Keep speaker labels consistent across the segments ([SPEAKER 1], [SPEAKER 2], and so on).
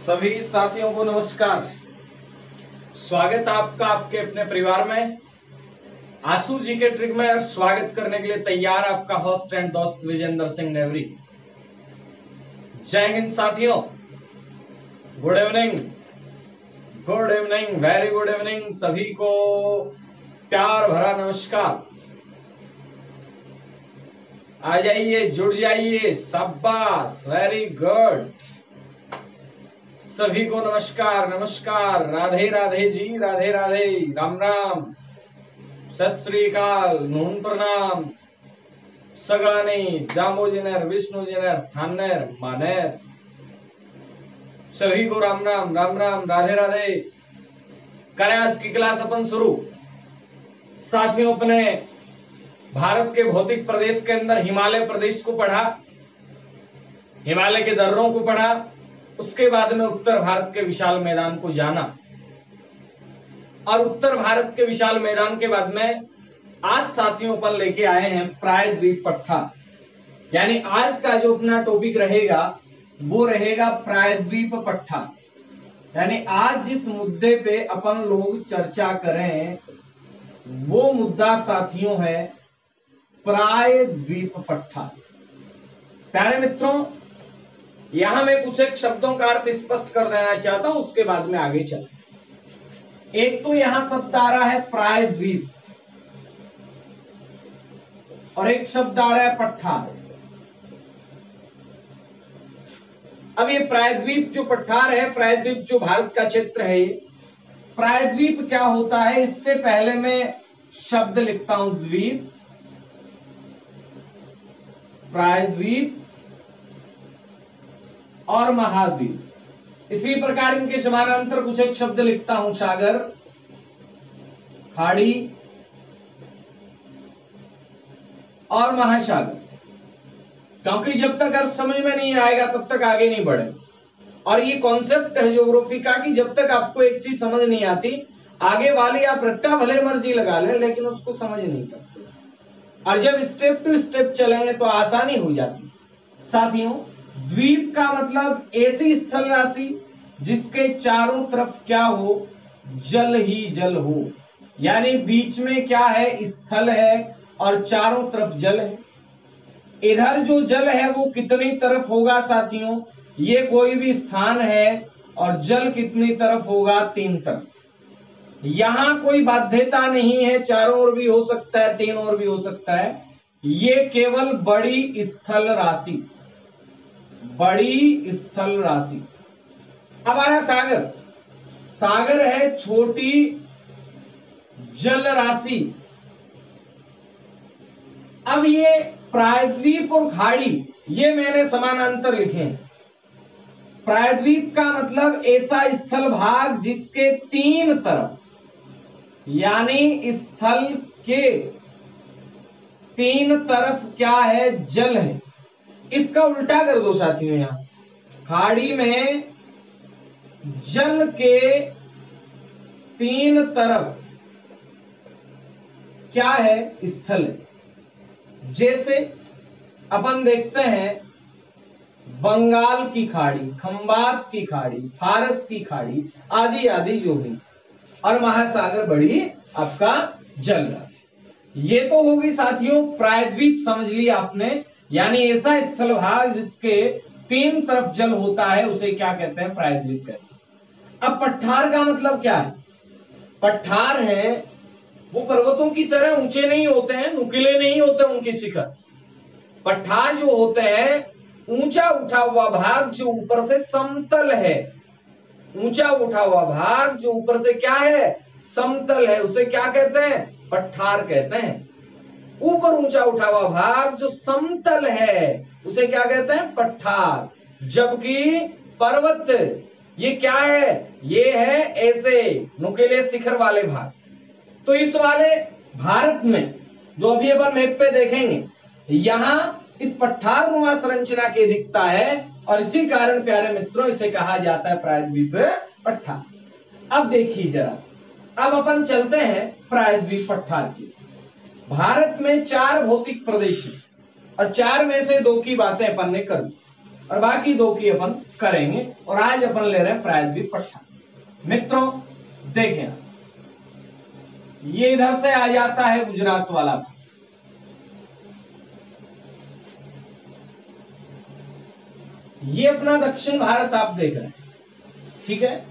[SPEAKER 1] सभी साथियों को नमस्कार। स्वागत है आपका आपके अपने परिवार में। आशु जी के ट्रिक में स्वागत करने के लिए तैयार आपका होस्ट एंड दोस्त विजेंद्र सिंह नेवरी। जय हिंद साथियों, good evening, good evening, very good evening. सभी को प्यार भरा नमस्कार। आ जाइए, जुड़ जाइए, शाबाश, वेरी गुड। सभी को नमस्कार नमस्कार, राधे राधे जी, राधे राधे, राम राम, सत श्री अकाल, नून प्रणाम सगळाने, जांबोजीनेर, विष्णुजीनेर, थानेर, मानेर। सभी को राम राम, राम राम, राधे राधे। करें आज की क्लास अपन शुरू। साथियों, अपने भारत के भौतिक प्रदेश के अंदर हिमालय प्रदेश को पढ़ा, हिमालय के दर्रों को पढ़ा, उसके बाद में उत्तर भारत के विशाल मैदान को जाना, और उत्तर भारत के विशाल मैदान के बाद में आज साथियों पर लेके आए हैं प्रायद्वीप पट्टार। यानी आज का जो अपना टॉपिक रहेगा वो रहेगा प्रायद्वीप पट्टार। यानी आज जिस मुद्दे पे अपन लोग चर्चा करें वो मुद्दा साथियों है प्रायद्वीप पट्टार। प्यारे मित्रों, यहां मैं कुछ एक शब्दों का अर्थ स्पष्ट कर देना चाहता हूं, उसके बाद में आगे चलें। एक तो यहां शब्द आ रहा है प्रायद्वीप और एक शब्द आ रहा है पट्टार। अब ये प्रायद्वीप जो पट्टार है, प्रायद्वीप जो भारत का क्षेत्र है, प्रायद्वीप क्या होता है इससे पहले मैं शब्द लिखता हूं द्वीप, प्रायद्वीप और महाद्वीप। इसी प्रकार इनके समानांतर कुछ एक शब्द लिखता हूं, सागर, खाड़ी और महासागर। क्योंकि जब तक अर्थ समझ में नहीं आएगा तब तक आगे नहीं बढ़े। और ये कॉन्सेप्ट है ज्योग्राफी का कि जब तक आपको एक चीज समझ नहीं आती, आगे वाली आप रट्टा भले मर्जी लगा ले लेकिन उसको समझ नहीं सकते। और जब स्टेप टू स्टेप चलेंगे तो आसानी हो जाती। साथियों, द्वीप का मतलब ऐसी स्थल राशि जिसके चारों तरफ क्या हो, जल ही जल हो। यानी बीच में क्या है, स्थल है और चारों तरफ जल है। इधर जो जल है वो कितनी तरफ होगा साथियों, ये कोई भी स्थान है और जल कितनी तरफ होगा, 3 तरफ। यहां कोई बाध्यता नहीं है, चारों ओर भी हो सकता है, 3 ओर भी हो सकता है। ये केवल बड़ी स्थल राशि, बड़ी स्थल राशि। अब आ रहा सागर। सागर है छोटी जल राशि। अब ये प्रायद्वीप और खाड़ी ये मैंने समानांतर लिखे हैं। प्रायद्वीप का मतलब ऐसा स्थल भाग जिसके 3 तरफ, यानी स्थल के 3 तरफ क्या है, जल है। इसका उल्टा कर दो साथियों, यहां खाड़ी में जल के 3 तरफ क्या है, स्थल है। जैसे अपन देखते हैं बंगाल की खाड़ी, खंबात की खाड़ी, फारस की खाड़ी आदि आदि जो भी, और महासागर बड़ी आपका जल राशि। ये तो होगी साथियों प्रायद्वीप, समझ लिया आपने। यानी ऐसा स्थल भाग जिसके 3 तरफ जल होता है उसे क्या कहते हैं, प्रायद्वीप कहते हैं। अब पठार का मतलब क्या है? पठार है वो पर्वतों की तरह ऊंचे नहीं होते हैं, नुकीले नहीं होते उनके शिखर। पठार जो होते हैं ऊंचा उठा हुआ भाग जो ऊपर से समतल है, ऊंचा उठा हुआ भाग जो ऊपर से क्या है, समतल है, उसे क्या कहते हैं, पठार कहते हैं। ऊपर ऊंचा उठा हुआ भाग जो समतल है उसे क्या कहते हैं, पठार। जबकि पर्वत ये क्या है, ये है ऐसे नुकीले शिखर वाले भाग। तो इस वाले भारत में जो अभी अपन मैप पे देखेंगे, यहां इस पठार नुमा संरचना की दिखता है और इसी कारण प्यारे मित्रों इसे कहा जाता है प्रायद्वीप पठार। अब देखिए जरा, अब अपन चलते हैं प्रायद्वीप पठार की। भारत में 4 भौतिक प्रदेश हैं और 4 में से 2 की बातें अपन ने कर दी। और बाकी 2 की अपन करेंगे। और आज अपन ले रहे हैं प्रायद्वीप पठार। मित्रों देखें, ये इधर से आ जाता है गुजरात वाला, ये अपना दक्षिण भारत आप देख रहे हैं, ठीक है।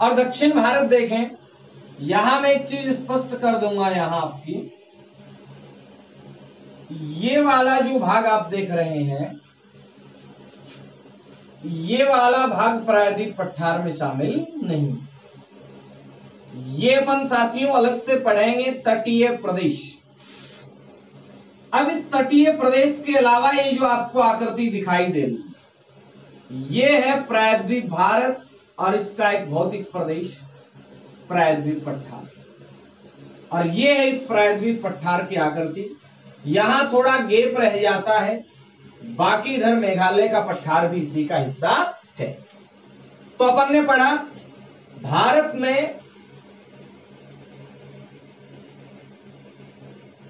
[SPEAKER 1] और दक्षिण भारत देखें, यहां मैं एक चीज स्पष्ट कर दूंगा, यहां आपकी ये वाला जो भाग आप देख रहे हैं, ये वाला भाग प्रायद्वीप पठार में शामिल नहीं। ये अपन साथियों अलग से पढ़ेंगे तटीय प्रदेश। अब इस तटीय प्रदेश के अलावा ये जो आपको आकृति दिखाई दे रही, ये है प्रायद्वीप भारत और इसका एक भौतिक प्रदेश प्रायद्वीप पठार। और ये है इस प्रायद्वीप पठार की आकृति। यहां थोड़ा गैप रह जाता है, बाकी इधर मेघालय का पठार भी इसी का हिस्सा है। तो अपन ने पढ़ा भारत में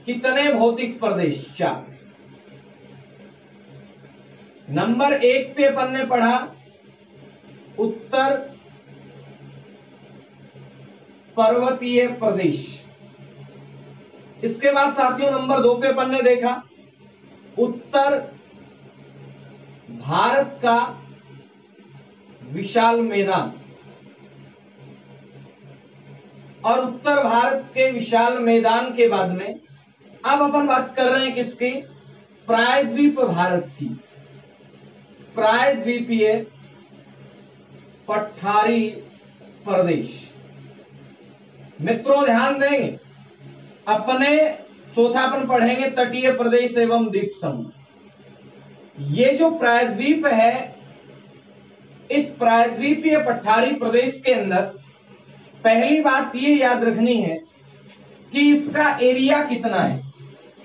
[SPEAKER 1] कितने भौतिक प्रदेश? 4। नंबर 1 पे अपन ने पढ़ा उत्तर पर्वतीय प्रदेश। इसके बाद साथियों नंबर 2 पे अपन ने देखा उत्तर भारत का विशाल मैदान। और उत्तर भारत के विशाल मैदान के बाद में अब अपन बात कर रहे हैं किसकी? प्रायद्वीप भारत की, प्रायद्वीपीय पठारी प्रदेश। मित्रों ध्यान देंगे, अपने चौथा अपन पढ़ेंगे तटीय प्रदेश एवं द्वीप समूह। ये जो प्रायद्वीप है, इस प्रायद्वीपीय पठारी प्रदेश के अंदर पहली बात ये याद रखनी है कि इसका एरिया कितना है,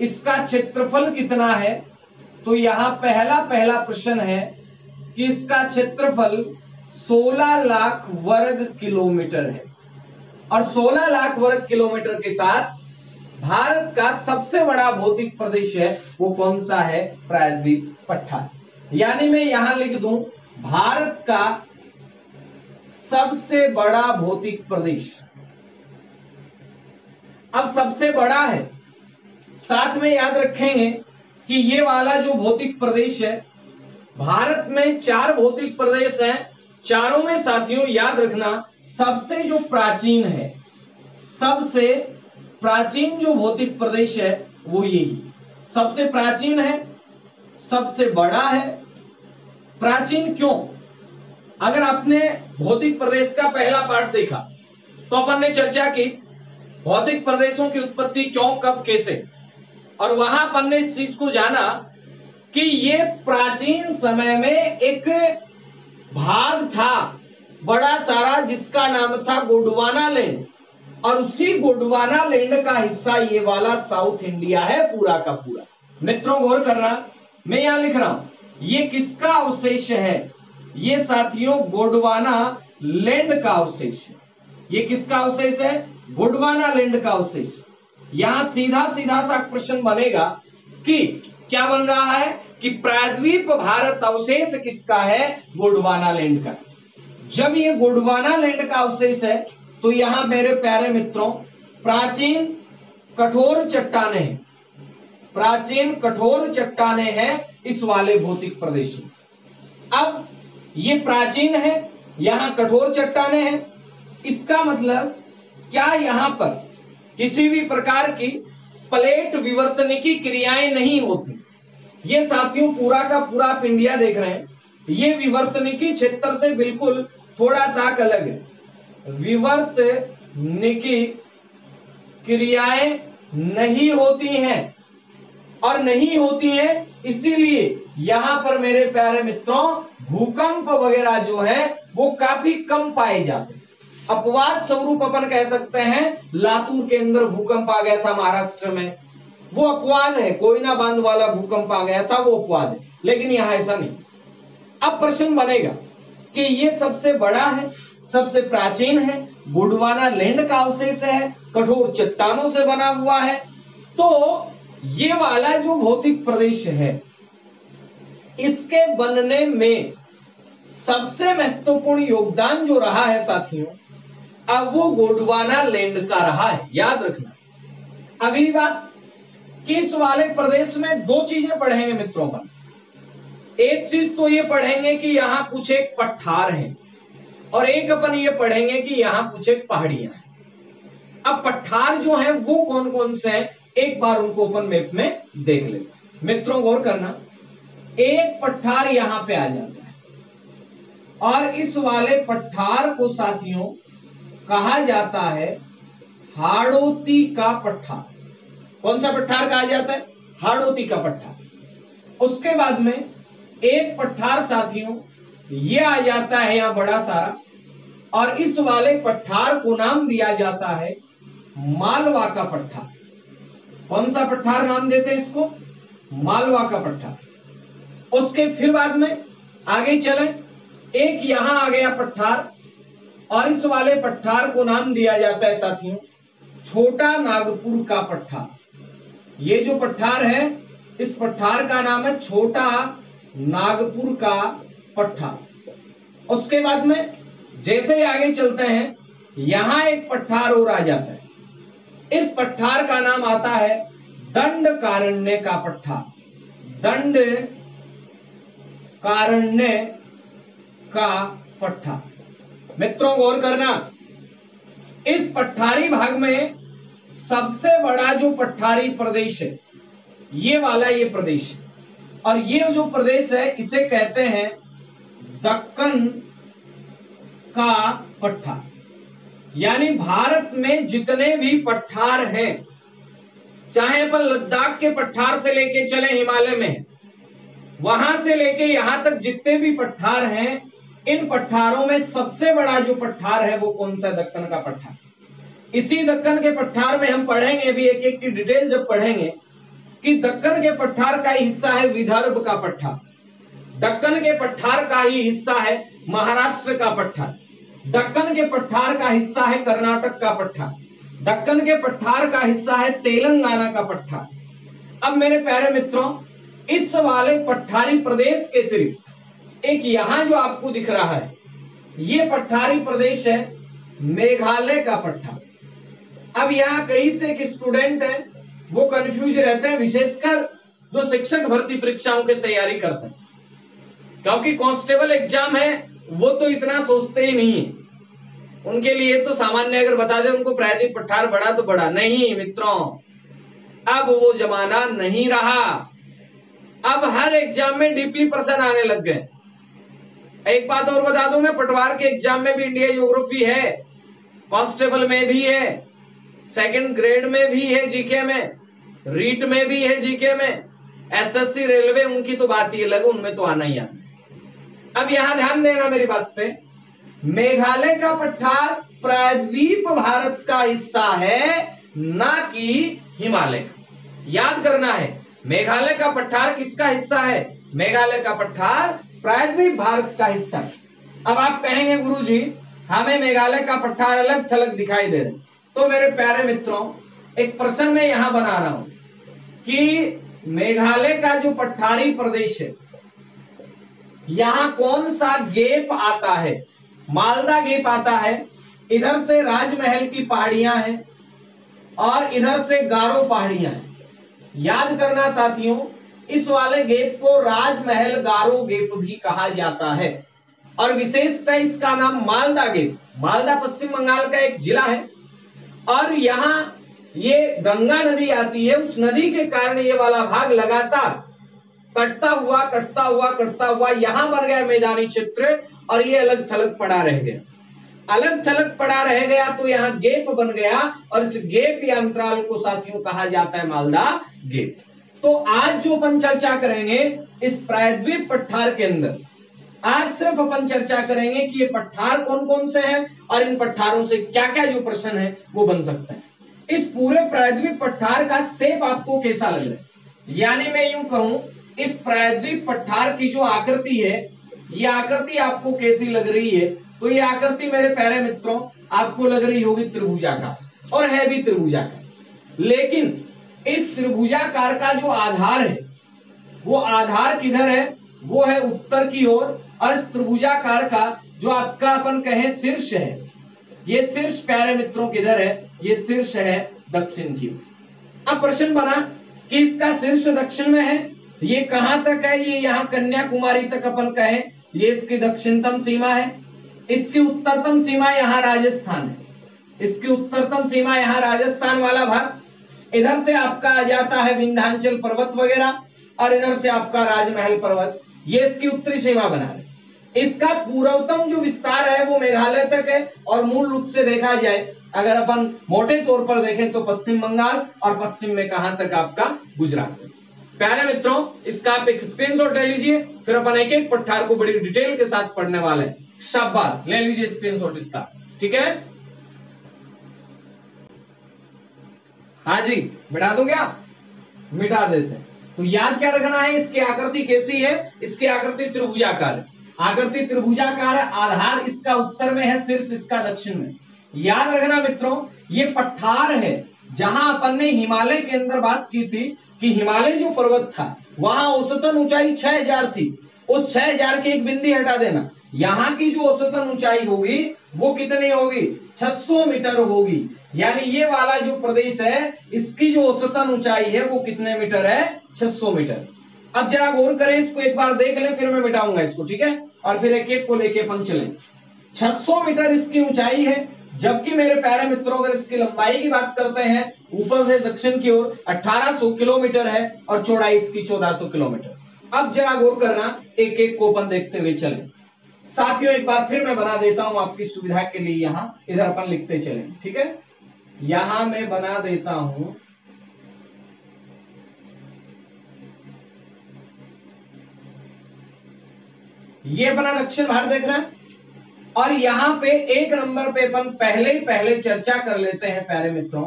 [SPEAKER 1] इसका क्षेत्रफल कितना है। तो यहां पहला प्रश्न है कि इसका क्षेत्रफल 16 लाख वर्ग किलोमीटर है। और 16 लाख वर्ग किलोमीटर के साथ भारत का सबसे बड़ा भौतिक प्रदेश है, वो कौन सा है? प्रायद्वीप पठार। यानी मैं यहां लिख दूं भारत का सबसे बड़ा भौतिक प्रदेश। अब सबसे बड़ा है, साथ में याद रखेंगे कि ये वाला जो भौतिक प्रदेश है, भारत में 4 भौतिक प्रदेश हैं। चारों में साथियों याद रखना सबसे जो प्राचीन है, सबसे प्राचीन जो भौतिक प्रदेश है वो यही सबसे प्राचीन है, सबसे बड़ा है। प्राचीन क्यों? अगर आपने भौतिक प्रदेश का पहला पाठ देखा तो अपन ने चर्चा की भौतिक प्रदेशों की उत्पत्ति क्यों, कब, कैसे। और वहां अपन ने इस चीज को जाना कि ये प्राचीन समय में एक भाग था बड़ा सारा जिसका नाम था गोंडवाना लैंड। और उसी गोंडवाना लैंड का हिस्सा ये वाला साउथ इंडिया है पूरा का पूरा। मित्रों गौर करना, मैं यहां लिख रहा हूं ये किसका अवशेष है? ये साथियों गोंडवाना लैंड का अवशेष है। ये किसका अवशेष है? गोंडवाना लैंड का अवशेष। यहां सीधा सीधा सा प्रश्न बनेगा कि क्या बन रहा है कि प्रायद्वीप भारत अवशेष किसका है? गोंडवाना लैंड का। जब ये गोंडवाना लैंड का अवशेष है तो यहां मेरे प्यारे मित्रों प्राचीन कठोर चट्टाने हैं, प्राचीन कठोर चट्टाने हैं इस वाले भौतिक प्रदेश में। अब ये प्राचीन है, यहां कठोर चट्टाने हैं, इसका मतलब क्या यहां पर किसी भी प्रकार की प्लेट विवर्तनिकी क्रियाएं नहीं होती? ये साथियों पूरा का पूरा आप इंडिया देख रहे हैं, ये विवर्तनिकी क्षेत्र से बिल्कुल थोड़ा सा अलग है। विवर्तनिकी क्रियाएं नहीं होती हैं, और नहीं होती है इसीलिए यहां पर मेरे प्यारे मित्रों भूकंप वगैरह जो है वो काफी कम पाए जाते हैं। अपवाद स्वरूप अपन कह सकते हैं लातूर के अंदर भूकंप आ गया था महाराष्ट्र में, वो अपवाद है। कोयना बांध वाला भूकंप आ गया था, वो अपवाद है, लेकिन यहां ऐसा नहीं। अब प्रश्न बनेगा कि ये सबसे बड़ा है, सबसे प्राचीन है, गोंडवाना लैंड का अवशेष है, कठोर चट्टानों से बना हुआ है, तो ये वाला जो भौतिक प्रदेश है इसके बनने में सबसे महत्वपूर्ण योगदान जो रहा है साथियों, अब वो गोंडवाना लैंड का रहा है, याद रखना। अगली बात कि इस वाले प्रदेश में दो चीजें पढ़ेंगे मित्रों पर। एक चीज तो ये पढ़ेंगे कि यहां कुछ एक पठार हैं, और एक अपन ये पढ़ेंगे कि यहां कुछ एक पहाड़ियां हैं। अब पठार जो हैं वो कौन कौन से हैं, एक बार उनको अपन मैप में देख ले। मित्रों गौर करना, एक पठार यहां पे आ जाता है, और इस वाले पठार को साथियों कहा जाता है हाड़ौती का पठार। कौन सा पठार कहा जाता है? हाड़ौती का पठार। उसके बाद में एक पठार साथियों ये आ जाता है यहां बड़ा सारा, और इस वाले पठार को नाम दिया जाता है मालवा का पठार। कौन सा पठार नाम देते हैं इसको? मालवा का पठार। उसके फिर बाद में आगे चलें, एक यहां आ गया पठार, और इस वाले पठार को नाम दिया जाता है साथियों छोटा नागपुर का पठार। ये जो पठार है इस पठार का नाम है छोटा नागपुर का पठार। उसके बाद में जैसे ही आगे चलते हैं, यहां एक पठार और आ जाता है, इस पठार का नाम आता है दंडकारण्य का पठार। दंडकारण्य का पठार। मित्रों गौर करना, इस पठारी भाग में सबसे बड़ा जो पठारी प्रदेश है ये वाला ये प्रदेश है, और ये जो प्रदेश है इसे कहते हैं दक्कन का पठार। यानी भारत में जितने भी पठार हैं, चाहे अपन लद्दाख के पठार से लेके चले हिमालय में, वहां से लेके यहां तक जितने भी पठार हैं, इन पठारों में सबसे बड़ा जो पठार है वो कौन सा? दक्कन का पठार। इसी दक्कन के पठार में हम पढ़ेंगे भी एक एक की डिटेल जब पढ़ेंगे कि दक्कन के पठार का हिस्सा है विदर्भ का पठार, दक्कन के पठार का ही हिस्सा है महाराष्ट्र का पठार, दक्कन के पठार का हिस्सा है कर्नाटक का पठार, दक्कन के पठार का हिस्सा है तेलंगाना का पठार। अब मेरे प्यारे मित्रों, इस वाले पठारी प्रदेश के अतिरिक्त एक यहां जो आपको दिख रहा है ये पठारी प्रदेश है मेघालय का पठार। अब यहाँ कई से एक स्टूडेंट है वो कंफ्यूज रहते हैं, विशेषकर जो शिक्षक भर्ती परीक्षाओं की तैयारी करते हैं, क्योंकि कांस्टेबल एग्जाम है वो तो इतना सोचते ही नहीं है। उनके लिए तो सामान्य अगर बता दें उनको प्रायद्वीप पठार बड़ा तो बड़ा नहीं। मित्रों अब वो जमाना नहीं रहा, अब हर एग्जाम में डीपली प्रश्न आने लग गए। एक बात और बता दूं, मैं पटवार के एग्जाम में भी इंडिया ज्योग्राफी है, कांस्टेबल में भी है, सेकंड ग्रेड में भी है जीके में, रीट में भी है जीके में, एसएससी रेलवे उनकी तो बात ही अलग, उनमें तो आना ही आना। अब यहां ध्यान देना मेरी बात पे, मेघालय का पठार प्रायद्वीप भारत का हिस्सा है, ना कि हिमालय का। याद करना है मेघालय का पठार किसका हिस्सा है? मेघालय का पठार प्रायद्वीप भारत का हिस्सा। अब आप कहेंगे गुरुजी हमें मेघालय का पठार अलग थलग दिखाई दे रहे, तो मेरे प्यारे मित्रों एक प्रश्न मैं यहां बना रहा हूं कि मेघालय का जो पठारी प्रदेश है यहां कौन सा गेप आता है? मालदा गेप आता है। इधर से राजमहल की पहाड़ियां हैं और इधर से गारो पहाड़ियां हैं। याद करना साथियों, इस वाले गेप को राजमहल गारो गेप भी कहा जाता है, और विशेषतः इसका नाम मालदा गेप। मालदा पश्चिम बंगाल का एक जिला है, और यहाँ ये गंगा नदी आती है, उस नदी के कारण ये वाला भाग लगातार कटता हुआ यहां बन गया मैदानी क्षेत्र, और ये अलग थलग पड़ा रह गया। अलग थलग पड़ा रह गया तो यहाँ गेप बन गया, और इस गेप या अंतराल को साथियों कहा जाता है मालदा गेप। तो आज जो अपन चर्चा करेंगे इस प्रायद्वीप पठार के अंदर, आज सिर्फ अपन चर्चा करेंगे कि ये पठार कौन कौन से हैं और इन पठारों से क्या क्या जो प्रश्न है वो बन सकता है। इस पूरे प्रायद्वीप पठार का शेप आपको कैसा लग रहा है? यानी मैं यूं कहूं, इस प्रायद्वीप पठार की जो आकृति है, ये आकृति आपको कैसी लग रही है? तो ये आकृति मेरे प्यारे मित्रों आपको लग रही होगी त्रिभुजाकार, और है भी त्रिभुजाकार। लेकिन इस त्रिभुजाकार का जो आधार है वो आधार किधर है? वो है उत्तर की ओर, और इस त्रिभुजाकार का जो आपका अपन कहें शीर्ष है, ये शीर्ष प्यारे मित्रों किधर है, ये शीर्ष है दक्षिण की ओर। अब प्रश्न बना कि इसका शीर्ष दक्षिण में है, ये कहां तक है, ये यहां कन्याकुमारी तक अपन कहें, ये इसकी दक्षिणतम सीमा है। इसकी उत्तरतम सीमा यहां राजस्थान है, इसकी उत्तरतम सीमा यहां राजस्थान वाला भाग। इधर से आपका आ जाता है विंध्याचल पर्वत वगैरह, और इधर से आपका राजमहल पर्वत, ये इसकी उत्तरी सीमा बना रहे। इसका पूर्वतम जो विस्तार है वो मेघालय तक है, और मूल रूप से देखा जाए अगर अपन मोटे तौर पर देखें तो पश्चिम बंगाल, और पश्चिम में कहां तक आपका गुजरात। प्यारे मित्रों, इसका आप एक स्क्रीनशॉट ले लीजिए, फिर अपन एक एक पठार को बड़ी डिटेल के साथ पढ़ने वाले हैं। शाबाश, ले लीजिए स्क्रीनशॉट इसका, ठीक है। हाँ जी, मिटा दो क्या, मिटा देते हैं। तो याद क्या रखना है, इसकी आकृति कैसी है, इसकी आकृति त्रिभुजाकार है। आकृति त्रिभुजाकार है, आधार इसका उत्तर में है, शीर्ष इसका दक्षिण में। याद रखना मित्रों, ये पठार है जहां अपन ने हिमालय के अंदर बात की थी कि हिमालय जो पर्वत था वहां औसतन ऊंचाई 6000 थी। उस 6000 की एक बिंदी हटा देना, यहाँ की जो औसतन ऊंचाई होगी वो कितनी होगी, 600 मीटर होगी। यानी ये वाला जो प्रदेश है इसकी जो औसतन ऊंचाई है वो कितने मीटर है, 600 मीटर। अब जरा गौर करें, इसको एक बार देख लें, फिर मैं मिटाऊंगा इसको, ठीक है, और फिर एक एक को लेके अपन चलें। 600 मीटर इसकी ऊंचाई है, जबकि मेरे प्यारे मित्रों अगर इसकी लंबाई की बात करते हैं ऊपर से दक्षिण की ओर 1800 किलोमीटर है, और चौड़ाई इसकी 1400 किलोमीटर। अब जरा गौर करना, एक एक को अपन देखते हुए चलें। साथियों एक बार फिर मैं बना देता हूं आपकी सुविधा के लिए, यहां इधर अपन लिखते चलें, ठीक है। यहां मैं बना देता हूं, ये अपना दक्षिण भारत देख रहे हैं, और यहां पे एक नंबर पे अपन पहले चर्चा कर लेते हैं प्यारे मित्रों,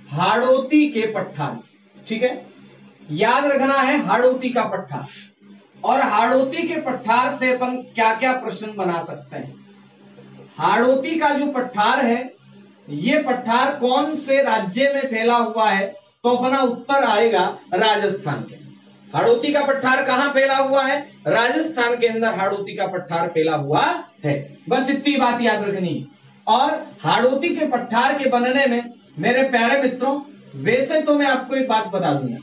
[SPEAKER 1] हाड़ौती के पठार, ठीक है। याद रखना है हाड़ौती का पठार, और हाड़ौती के पठार से अपन क्या क्या प्रश्न बना सकते हैं। हाड़ौती का जो पठार है, ये पठार कौन से राज्य में फैला हुआ है, तो अपना उत्तर आएगा राजस्थान के। हाड़ौती का पठार कहां फैला हुआ है, राजस्थान के अंदर हाड़ौती का पठार फैला हुआ है। बस इतनी बात याद रखनी है। और हाड़ौती के पठार के बनने में मेरे प्यारे मित्रों, वैसे तो मैं आपको एक बात बता दूंगा,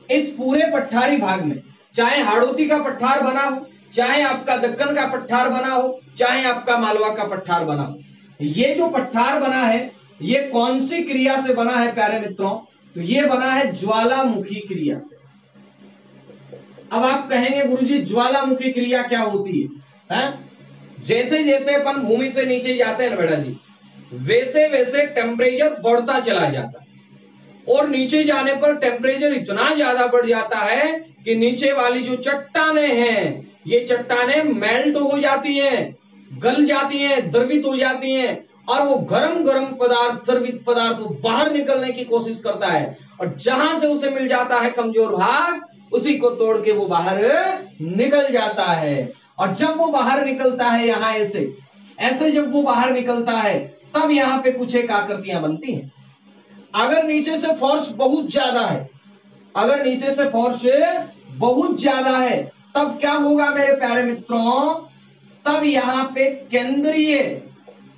[SPEAKER 1] इस पूरे पठारी भाग में चाहे हाड़ौती का पठार बना हो, चाहे आपका दक्कन का पठार बना हो, चाहे आपका मालवा का पठार बना हो, ये जो पठार बना है ये कौन सी क्रिया से बना है प्यारे मित्रों, तो ये बना है ज्वालामुखी क्रिया से। अब आप कहेंगे गुरुजी ज्वालामुखी क्रिया क्या होती है? जैसे जैसे अपन भूमि से नीचे जाते हैं ना बेटा जी, वैसे वैसे टेम्परेचर बढ़ता चला जाता है, और नीचे जाने पर टेम्परेचर इतना ज्यादा बढ़ जाता है कि नीचे वाली जो चट्टाने हैं, ये चट्टाने मेल्ट हो जाती हैं, गल जाती हैं, द्रवित हो जाती हैं, और वो गरम गरम पदार्थ, द्रवित पदार्थ बाहर निकलने की कोशिश करता है, और जहां से उसे मिल जाता है कमजोर भाग, उसी को तोड़ के वो बाहर निकल जाता है। और जब वो बाहर निकलता है यहाँ ऐसे जब वो बाहर निकलता है, तब यहाँ पे कुछ एक आकृतियां बनती हैं। अगर नीचे से फोर्स बहुत ज्यादा है, अगर नीचे से फोर्स बहुत ज्यादा है, तब क्या होगा मेरे प्यारे मित्रों, तब यहाँ पे केंद्रीय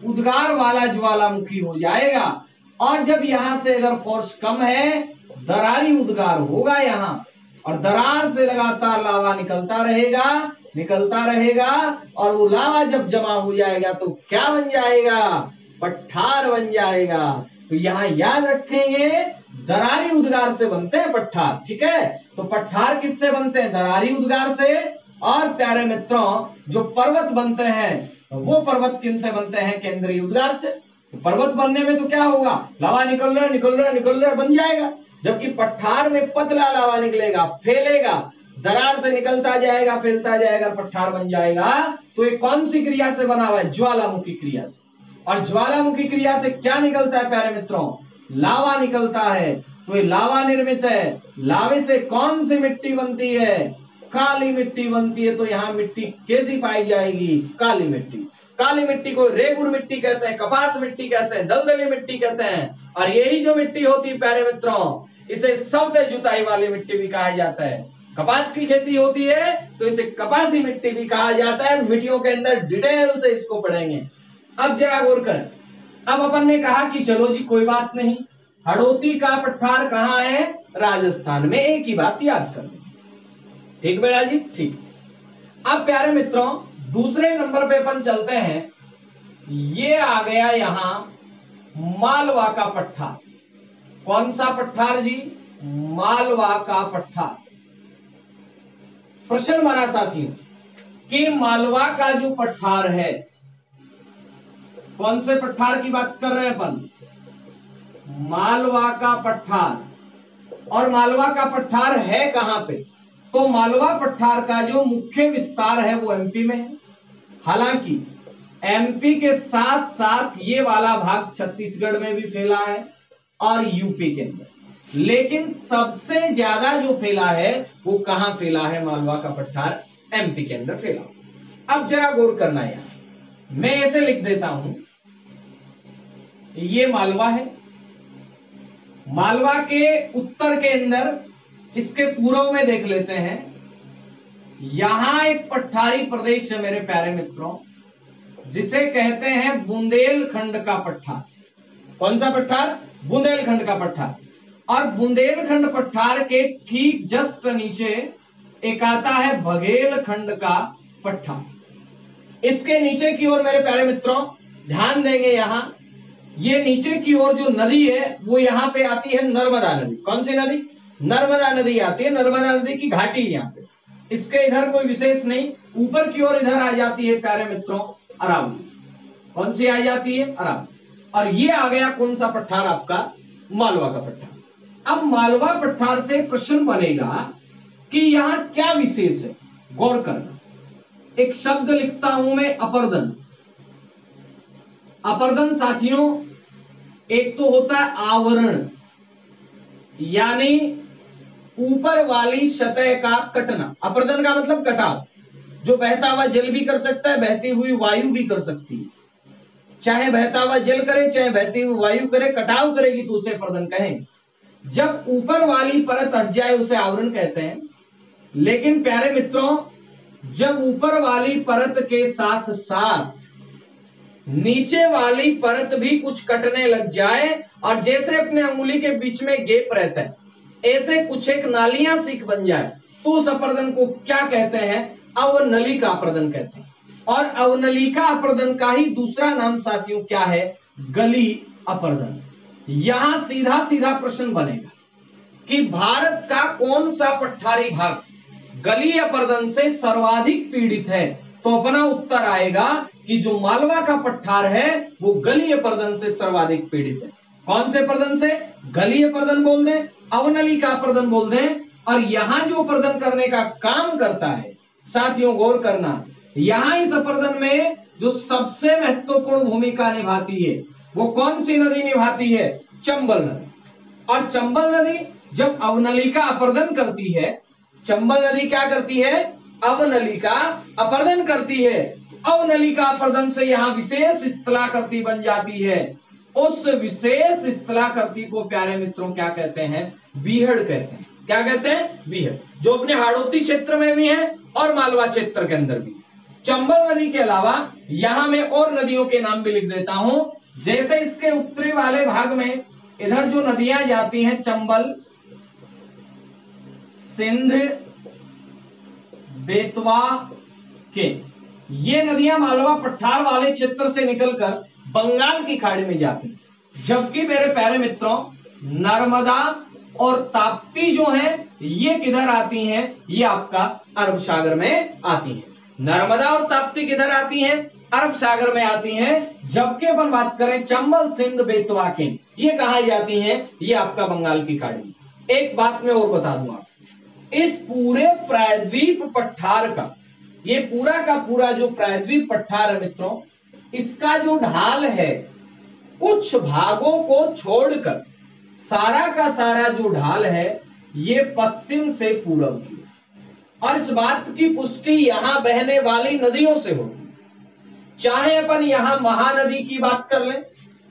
[SPEAKER 1] उद्गार वाला ज्वालामुखी हो जाएगा। और जब यहां से अगर फोर्स कम है, दरारी उद्गार होगा यहाँ, और दरार से लगातार लावा निकलता रहेगा, और वो लावा जब जमा हो जाएगा तो क्या बन जाएगा, पठार बन जाएगा। तो यहाँ याद रखेंगे, दरारी उद्गार से बनते हैं पठार, ठीक है। तो पठार किससे बनते हैं, दरारी उद्गार से। और प्यारे मित्रों, जो पर्वत बनते हैं वो पर्वत किन से बनते हैं, केंद्रीय उद्गार से। तो पर्वत बनने में तो क्या होगा, लावा निकल रहा बन जाएगा, जबकि पठार में पतला लावा निकलेगा, फैलेगा, दरार से निकलता जाएगा, फैलता जाएगा, पठार बन जाएगा। तो ये कौन सी क्रिया से बना हुआ है, ज्वालामुखी क्रिया से। और ज्वालामुखी क्रिया से क्या निकलता है प्यारे मित्रों, लावा निकलता है। तो ये लावा निर्मित है, लावे से कौन सी मिट्टी बनती है, काली मिट्टी बनती है। तो यहाँ मिट्टी कैसी पाई जाएगी, काली मिट्टी। काली मिट्टी को रेगुर मिट्टी कहते हैं, कपास मिट्टी कहते हैं, दलदली मिट्टी कहते हैं। और यही जो मिट्टी होती है प्यारे मित्रों, इसे सौते जुताई वाली मिट्टी भी कहा जाता है। कपास की खेती होती है तो इसे कपासी मिट्टी भी कहा जाता है। मिट्टियों के अंदर डिटेल से इसको पढ़ेंगे। अब जरा गौर करें। अब अपन ने कहा कि चलो जी कोई बात नहीं, हड़ौती का पठार कहाँ है? राजस्थान में। एक ही बात याद कर लो। ठीक बेटा जी, ठीक। अब प्यारे मित्रों दूसरे नंबर पे अपन चलते हैं। ये आ गया यहां मालवा का पठार। कौन सा पठार जी? मालवा का पठार। प्रश्न बना साथियों कि मालवा का जो पठार है, कौन से पठार की बात कर रहे हैं अपन? मालवा का पठार। और मालवा का पठार है कहां पे? तो मालवा पठार का जो मुख्य विस्तार है वो एमपी में है। हालांकि एमपी के साथ साथ ये वाला भाग छत्तीसगढ़ में भी फैला है और यूपी के अंदर, लेकिन सबसे ज्यादा जो फैला है वो कहां फैला है? मालवा का पठार एमपी के अंदर फैला। अब जरा गौर करना यार, मैं ऐसे लिख देता हूं, ये मालवा है। मालवा के उत्तर के अंदर, इसके पूर्व में देख लेते हैं, यहां एक पठारी प्रदेश है मेरे प्यारे मित्रों, जिसे कहते हैं बुंदेलखंड का पठार। कौन सा पठार? बुंदेलखंड का पठार। और बुंदेलखंड पठार के ठीक जस्ट नीचे एक आता है बघेलखंड का पठार। इसके नीचे की ओर मेरे प्यारे मित्रों ध्यान देंगे, यहां ये नीचे की ओर जो नदी है वो यहां पे आती है नर्मदा नदी। कौन सी नदी? नर्मदा नदी आती है। नर्मदा नदी की घाटी यहां पे, इसके इधर कोई विशेष नहीं। ऊपर की ओर इधर आ जाती है प्यारे मित्रों अरावली। कौन सी आ जाती है? अरावली। और ये आ गया कौन सा पठार? आपका मालवा का पठार। अब मालवा पठार से प्रश्न बनेगा कि यहां क्या विशेष है? गौर करना। एक शब्द लिखता हूं मैं, अपर्दन। अपर्दन साथियों एक तो होता है आवरण, यानी ऊपर वाली सतह का कटना। अपर्दन का मतलब कटाव। जो बहता हुआ जल भी कर सकता है, बहती हुई वायु भी कर सकती है। चाहे बहता हुआ जल करे, चाहे बहती हुई वायु करे, कटाव करेगी तो उसे अपर्दन कहें। जब ऊपर वाली परत हट जाए उसे आवरण कहते हैं। लेकिन प्यारे मित्रों जब ऊपर वाली परत के साथ साथ नीचे वाली परत भी कुछ कटने लग जाए, और जैसे अपने अंगुली के बीच में गैप रहता है, ऐसे कुछ एक नालियां सीख बन जाए, तो उस अपर्दन को क्या कहते हैं? अवनलिका अपर्दन कहते हैं। और अवनलिका अपर्दन का ही दूसरा नाम साथियों क्या है? गली अपर्दन। यहां सीधा सीधा प्रश्न बनेगा कि भारत का कौन सा पठारी भाग गली अपर्दन से सर्वाधिक पीड़ित है? तो अपना उत्तर आएगा कि जो मालवा का पठार है वो गली अपर्दन से सर्वाधिक पीड़ित है। कौन से अपर्दन से? गली अपर्दन बोल दें, अवनलिका अपर्दन बोल दें। और यहां जो अपर्दन करने का काम करता है साथियों गौर करना, यहां इस अपर्दन में जो सबसे महत्वपूर्ण भूमिका निभाती है वो कौन सी नदी निभाती है? चंबल नदी। और चंबल नदी जब अवनलिका अपर्दन करती है, चंबल नदी क्या करती है? अवनलिका अपर्दन करती है। अवनलिका अपर्दन से यहां विशेष स्थलाकृति बन जाती है। उस विशेष स्थलाकृति को प्यारे मित्रों क्या कहते हैं? बीहड़ कहते हैं। क्या कहते हैं? बीहड़। जो अपने हाड़ौती क्षेत्र में भी है और मालवा क्षेत्र के अंदर भी। चंबल नदी के अलावा यहां मैं और नदियों के नाम भी लिख देता हूं। जैसे इसके उत्तरी वाले भाग में इधर जो नदियां जाती हैं, चंबल, सिंध, बेतवा के, ये नदियां मालवा पठार वाले क्षेत्र से निकलकर बंगाल की खाड़ी में जाती हैं। जबकि मेरे प्यारे मित्रों नर्मदा और ताप्ती जो हैं ये किधर आती हैं? ये आपका अरब सागर में आती हैं। नर्मदा और ताप्ती किधर आती हैं? अरब सागर में आती हैं। जबकि अपन बात करें चंबल, सिंध, बेतवा के, ये कहाँ जाती हैं? ये आपका बंगाल की खाड़ी। एक बात मैं और बता दूं आपको, इस पूरे प्रायद्वीप पठार का, ये पूरा का पूरा जो प्रायद्वीप पठार है मित्रों, इसका जो ढाल है कुछ भागों को छोड़कर सारा का सारा जो ढाल है ये पश्चिम से पूरब की। और इस बात की पुष्टि यहां बहने वाली नदियों से होती है। चाहे अपन यहां महानदी की बात कर लें,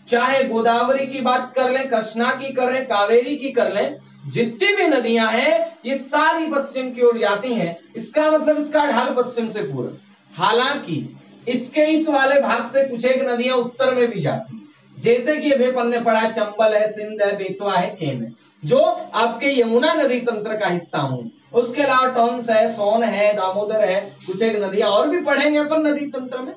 [SPEAKER 1] चाहे गोदावरी की बात कर लें, कृष्णा की कर लें, कावेरी की कर लें, जितनी भी नदियां हैं ये सारी पश्चिम की ओर जाती हैं। इसका मतलब इसका ढाल पश्चिम से पूर्व। हालांकि इसके इस वाले भाग से कुछ एक नदियां उत्तर में भी जाती हैं, जैसे कि अभी अपन ने पढ़ा चंबल है, सिंध है, बेतवा है, केन है, जो आपके यमुना नदी तंत्र का हिस्सा होंगे। उसके अलावा टॉन्स है, सोन है, दामोदर है, कुछ एक नदियां और भी पढ़ेंगे अपन नदी तंत्र में।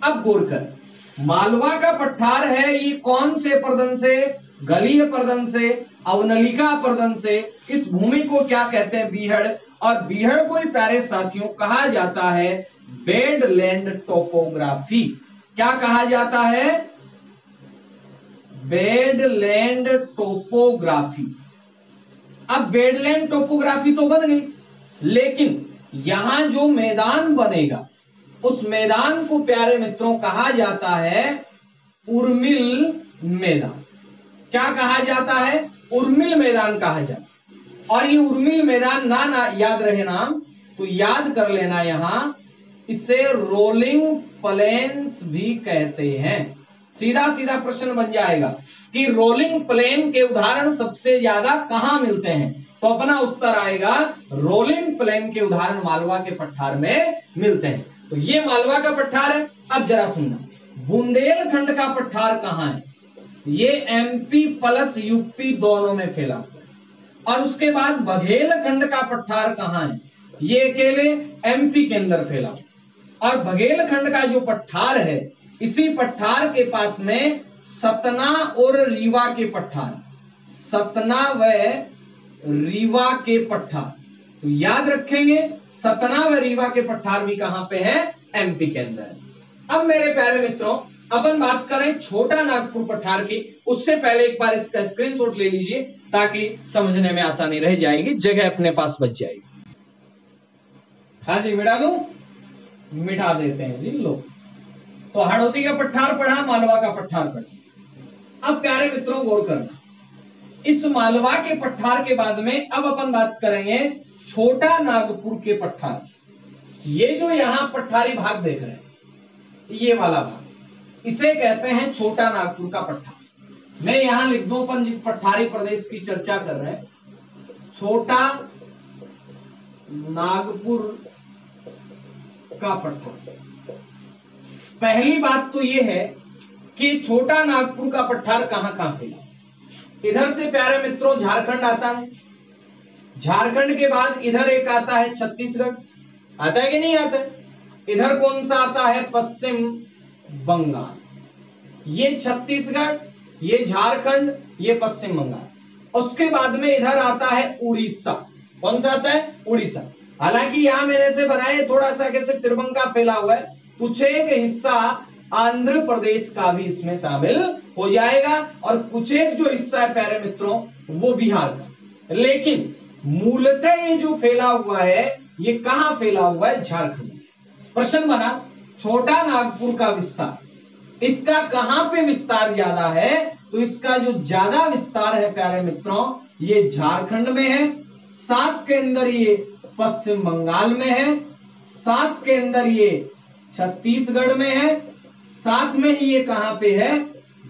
[SPEAKER 1] अब गौर कर, मालवा का पठार है, ये कौन से पर्दन से? गलीय पर्दन से, अवनलिका पर्दन से। इस भूमि को क्या कहते हैं? बीहड़। और बीहड़ को ही प्यारे साथियों कहा जाता है बेडलैंड टोपोग्राफी। क्या कहा जाता है? Badland topography. अब बेडलैंड टोपोग्राफी तो बन गई, लेकिन यहां जो मैदान बनेगा उस मैदान को प्यारे मित्रों कहा जाता है उर्मिल मैदान। क्या कहा जाता है? उर्मिल मैदान कहा जाता है। और ये उर्मिल मैदान ना याद रहे नाम, तो याद कर लेना, यहां इसे रोलिंग प्लेन्स भी कहते हैं। सीधा सीधा प्रश्न बन जाएगा कि रोलिंग प्लेन के उदाहरण सबसे ज्यादा कहां मिलते हैं, तो अपना उत्तर आएगा रोलिंग प्लेन के उदाहरण मालवा के पठार में मिलते हैं। तो ये मालवा का पठार है। अब जरा सुनना, बुंदेलखंड का पठार कहां है? ये एमपी प्लस यूपी दोनों में फैला हुआ है। और उसके बाद बघेलखंड का पठार कहां है? ये अकेले एमपी के अंदर फैला हुआ। और बघेलखंड का जो पठार है, इसी पठार के पास में सतना और रीवा के पठार, सतना व रीवा के पठार, तो याद रखेंगे सतना व रीवा के पठार भी कहां पे है? एमपी के अंदर। अब मेरे प्यारे मित्रों, अपन बात करें छोटा नागपुर पठार की, उससे पहले एक बार इसका स्क्रीनशॉट ले लीजिए ताकि समझने में आसानी रह जाएगी, जगह अपने पास बच जाएगी। हाँ जी, मिटा दूं? मिटा देते हैं जी, लो। तो हाड़ौती का पठार पढ़ा, मालवा का पठार पढ़ा। अब प्यारे मित्रों गौर करना, इस मालवा के पठार के बाद में अब अपन बात करेंगे छोटा नागपुर के पठार। ये जो यहां पठारी भाग देख रहे हैं, ये वाला भाग, इसे कहते हैं छोटा नागपुर का पठार। मैं यहां लिख दूं, अपन जिस पठारी प्रदेश की चर्चा कर रहे हैं, छोटा नागपुर का पठार। पहली बात तो यह है कि छोटा नागपुर का पठार कहां कहां फैला। इधर से प्यारे मित्रों झारखंड आता है, झारखंड के बाद इधर एक आता है छत्तीसगढ़, आता है कि नहीं आता है? इधर कौन सा आता है? पश्चिम बंगाल। ये छत्तीसगढ़, ये झारखंड, ये पश्चिम बंगाल। उसके बाद में इधर आता है उड़ीसा। कौन सा आता है? उड़ीसा। हालांकि यहां मैंने से बनाया थोड़ा सा कैसे त्रिभंगा फैला हुआ है, कुछ एक हिस्सा आंध्र प्रदेश का भी इसमें शामिल हो जाएगा, और कुछ एक जो हिस्सा है प्यारे मित्रों वो बिहार का। लेकिन मूलतः ये जो फैला हुआ है, ये कहां फैला हुआ है? झारखंड। प्रश्न बना छोटा नागपुर का विस्तार, इसका कहां पे विस्तार ज्यादा है? तो इसका जो ज्यादा विस्तार है प्यारे मित्रों, ये झारखंड में है, साथ के अंदर ये पश्चिम बंगाल में है, साथ के अंदर ये छत्तीसगढ़ में है, साथ में ही ये कहां पे है?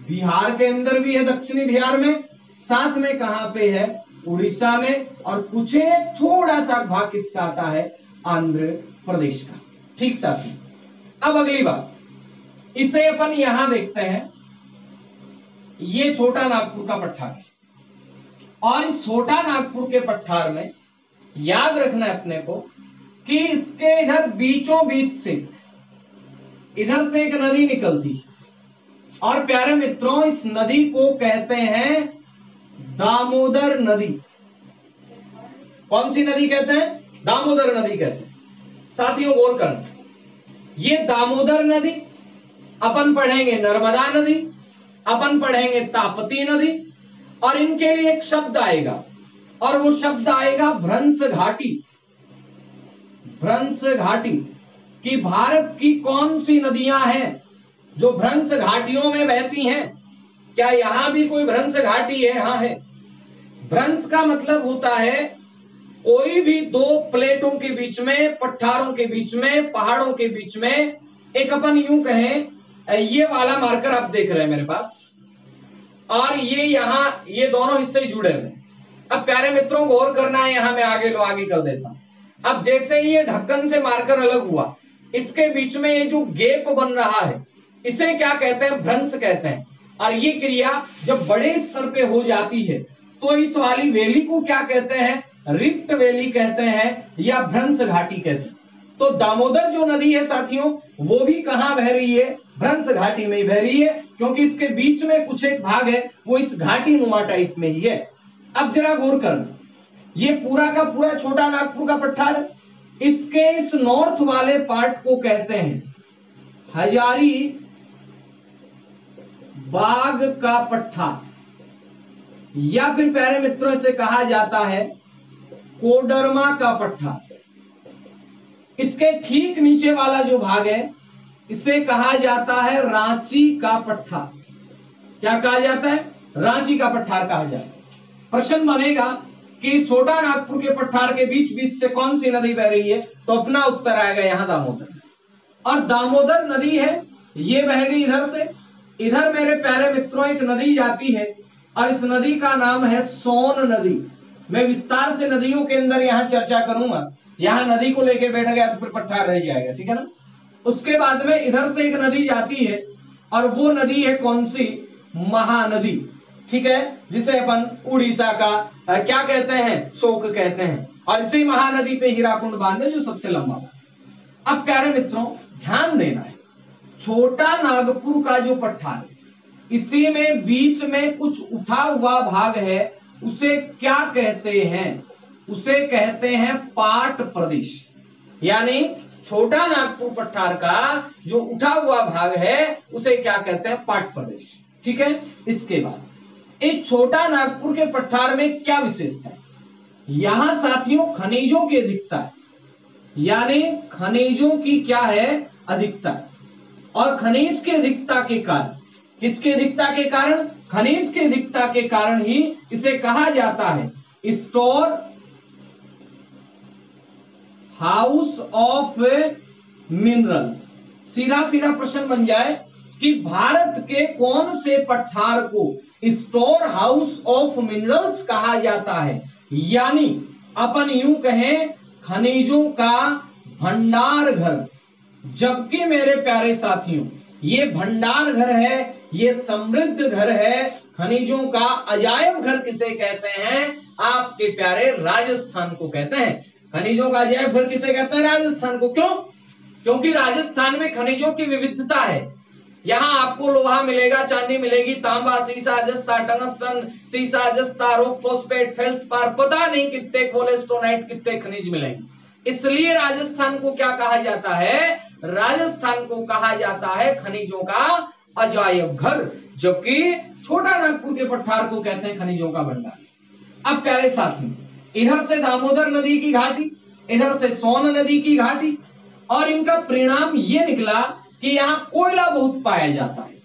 [SPEAKER 1] बिहार के अंदर भी है, दक्षिणी बिहार में, साथ में कहां पे है? उड़ीसा में, और कुछ एक थोड़ा सा भाग किसका आता है? आंध्र प्रदेश का। ठीक साथी, अब अगली बात, इसे अपन यहां देखते हैं, ये छोटा नागपुर का पठार। और इस छोटा नागपुर के पठार में याद रखना है अपने को कि इसके इधर बीचों बीच से इधर से एक नदी निकलती है, और प्यारे मित्रों इस नदी को कहते हैं दामोदर नदी। कौन सी नदी कहते हैं? दामोदर नदी कहते हैं। साथियों गौर करना, ये दामोदर नदी, अपन पढ़ेंगे नर्मदा नदी, अपन पढ़ेंगे ताप्ती नदी, और इनके लिए एक शब्द आएगा, और वो शब्द आएगा भ्रंश घाटी। भ्रंश घाटी कि भारत की कौन सी नदियां हैं जो भ्रंश घाटियों में बहती हैं? क्या यहां भी कोई भ्रंश घाटी है? हाँ है। भ्रंश का मतलब होता है कोई भी दो प्लेटों के बीच में, पठारों के बीच में, पहाड़ों के बीच में, एक अपन यूं कहें, ये वाला मार्कर आप देख रहे हैं मेरे पास, और ये यहां ये दोनों हिस्से जुड़े हुए, अब प्यारे मित्रों गौर करना है, यहां मैं आगे कर देता हूं। अब जैसे ही ये ढक्कन से मार्कर अलग हुआ, इसके बीच में ये जो गैप बन रहा है इसे क्या कहते हैं? भ्रंश कहते हैं। और ये क्रिया जब बड़े स्तर पे हो जाती है तो इस वाली वैली को क्या कहते हैं? रिफ्ट वैली कहते हैं या भ्रंश घाटी कहते हैं। तो दामोदर जो नदी है साथियों, वो भी कहां बह रही है? भ्रंश घाटी में ही बह रही है, क्योंकि इसके बीच में कुछ एक भाग है वो इस घाटी नुमा टाइप में ही है। अब जरा गौर करना, ये पूरा का पूरा छोटा नागपुर का पठार है, इसके इस नॉर्थ वाले पार्ट को कहते हैं हजारी बाग का पठार, या फिर प्यारे मित्रों से कहा जाता है कोडरमा का पठार। इसके ठीक नीचे वाला जो भाग है इसे कहा जाता है रांची का पठार। क्या कहा जाता है? रांची का पठार कहा जाता है। प्रश्न बनेगा कि छोटा नागपुर के पठार के बीच बीच से कौन सी नदी बह रही है? तो अपना उत्तर आएगा यहां दामोदर। और दामोदर नदी है, ये बह गई इधर से। इधर मेरे प्यारे मित्रों एक नदी जाती है और इस नदी का नाम है सोन नदी। मैं विस्तार से नदियों के अंदर यहां चर्चा करूंगा, यहां नदी को लेके बैठ गया तो फिर पठार रह जाएगा, ठीक है ना। उसके बाद में इधर से एक नदी जाती है और वो नदी है कौन सी? महानदी, ठीक है, जिसे अपन उड़ीसा का क्या कहते हैं? शोक कहते हैं। और इसी महानदी पे हीराकुंड बांध है जो सबसे लंबा। अब प्यारे मित्रों ध्यान देना है, छोटा नागपुर का जो पठार है इसी में बीच में कुछ उठा हुआ भाग है, उसे क्या कहते हैं? उसे कहते हैं पाट प्रदेश। यानी छोटा नागपुर पठार का जो उठा हुआ भाग है उसे क्या कहते हैं? पाट प्रदेश, ठीक है। इसके बाद इस छोटा नागपुर के पठार में क्या विशेषता है? यहां साथियों खनिजों की अधिकता है, यानी खनिजों की क्या है? अधिकता। और खनिज की अधिकता के कारण, किसकी अधिकता के कारण? खनिज की अधिकता के कारण ही इसे कहा जाता है स्टोर हाउस ऑफ मिनरल्स। सीधा सीधा प्रश्न बन जाए कि भारत के कौन से पठार को स्टोर हाउस ऑफ मिनरल्स कहा जाता है? यानी अपन यूं कहें खनिजों का भंडार घर। जबकि मेरे प्यारे साथियों ये भंडार घर है, ये समृद्ध घर है, खनिजों का अजायब घर किसे कहते हैं? आपके प्यारे राजस्थान को कहते हैं। खनिजों का अजायब घर किसे कहते हैं? राजस्थान को। क्यों? क्योंकि राजस्थान में खनिजों की विविधता है। यहाँ आपको लोहा मिलेगा, चांदी मिलेगी, तांबा, सीसा, जस्ता, टंगस्टन, सीसा, जस्ता, रॉक फॉस्फेट, फेल्सपार, पता नहीं कितने कोलेस्टोनाइट, कितने खनिज मिलेंगे। इसलिए राजस्थान को क्या कहा जाता है? राजस्थान को कहा जाता है खनिजों का अजायब घर, जबकि छोटा नागपुर के पठार को कहते हैं खनिजों का भंडार। अब प्यारे साथी इधर से दामोदर नदी की घाटी, इधर से सोन नदी की घाटी, और इनका परिणाम ये निकला कि यहाँ कोयला बहुत पाया जाता है।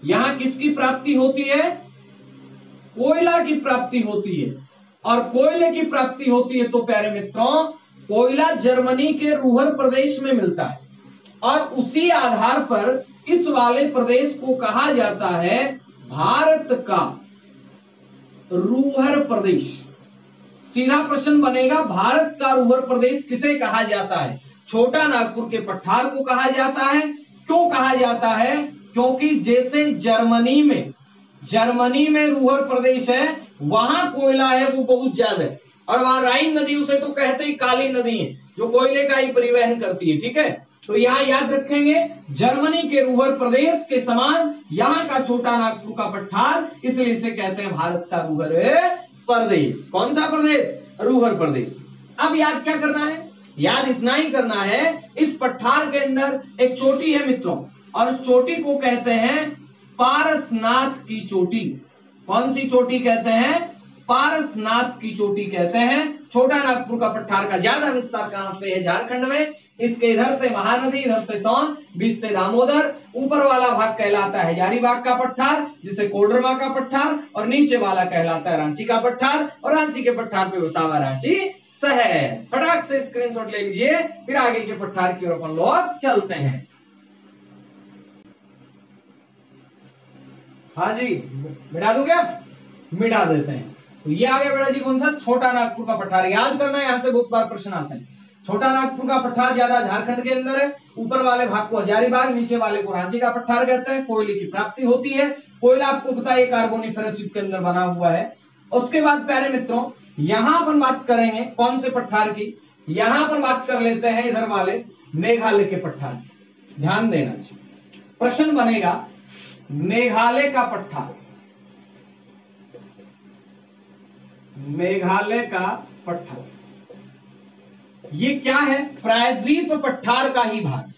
[SPEAKER 1] यहाँ किसकी प्राप्ति होती है? कोयला की प्राप्ति होती है। और कोयले की प्राप्ति होती है तो प्यारे मित्रों कोयला जर्मनी के रूहर प्रदेश में मिलता है, और उसी आधार पर इस वाले प्रदेश को कहा जाता है भारत का रूहर प्रदेश। सीधा प्रश्न बनेगा, भारत का रूहर प्रदेश किसे कहा जाता है? छोटा नागपुर के पठार को कहा जाता है। क्यों कहा जाता है? क्योंकि जैसे जर्मनी में रूहर प्रदेश है, वहां कोयला है वो बहुत ज्यादा है, और वहां राइन नदी उसे तो कहते ही काली नदी है जो कोयले का ही परिवहन करती है, ठीक है। तो यहाँ याद रखेंगे जर्मनी के रूहर प्रदेश के समान यहाँ का छोटा नागपुर का पठार, इसलिए इसे कहते हैं भारत का रूहर प्रदेश। कौन सा प्रदेश? रूहर प्रदेश। अब याद क्या करना है? याद इतना ही करना है, इस पठार के अंदर एक चोटी है मित्रों, और उस चोटी को कहते हैं पारसनाथ की चोटी। कौन सी चोटी कहते हैं? पारसनाथ की चोटी कहते हैं। छोटा नागपुर का पठार का ज्यादा विस्तार कहां पे है? झारखंड में। इसके इधर से महानदी, इधर से सोन, बीच से दामोदर। ऊपर वाला भाग कहलाता है हजारीबाग का पठार, जिसे कोडरमा का पठार, और नीचे वाला कहलाता है रांची का पठार, और रांची के पठार पे बसा हुआ रांची शहर। फटाक से स्क्रीनशॉट ले लीजिए, फिर आगे के पठार की ओर अपन लोग चलते हैं। हाँ जी, मिटा दूं क्या? मिटा देते हैं। तो ये आ गया बेटा जी कौन सा, छोटा नागपुर का पठार। याद करना है, यहां से बहुत बार प्रश्न आते हैं। छोटा नागपुर का पठार ज्यादा झारखंड के अंदर है, ऊपर वाले भाग को हजारीबाग, नीचे वाले को रांची का पठार कहते हैं। कोयले की प्राप्ति होती है, कोयला आपको पता है कार्बोनिफेरस युग के अंदर बना हुआ है। उसके बाद प्यारे मित्रों यहां अपन बात करेंगे कौन से पठार की, यहां पर बात कर लेते हैं इधर वाले मेघालय के पठार। ध्यान देना चाहिए, प्रश्न बनेगा मेघालय का पठार, मेघालय का पठार ये क्या है, प्रायद्वीप पठार का ही भाग।